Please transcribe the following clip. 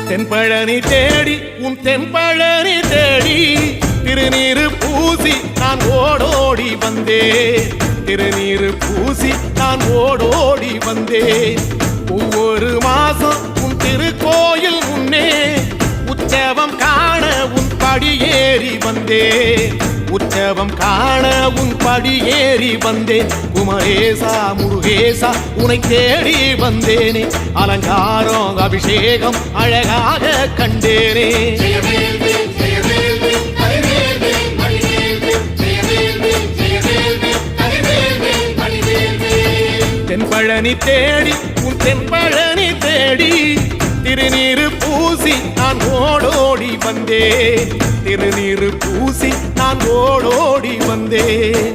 தென்பழனி தேடி உன் தென்பழனி தேடி திருநீரு பூசி நான் ஓடோடி வந்தேன். திருநீரு பூசி நான் ஓடோடி வந்தேன். ஒவ்வொரு மாசம் உன் திருக்கோயில் முன்னே உற்சவம் காண உன் படியேறி வந்தேன். உற்சவம் காண உன் படியேறி வந்தேன். குமரேசா முருகேசா உனை தேடி வந்தேனே. அலங்காரம் அபிஷேகம் அழகாக கண்டேனே. தென்பழனி தேடி உன் தென்பழனி தேடி திருநீரு பூசி நான் ஓடோடி வந்தேன். திருநீரு பூசி நான் ஓடோடி வந்தேன்.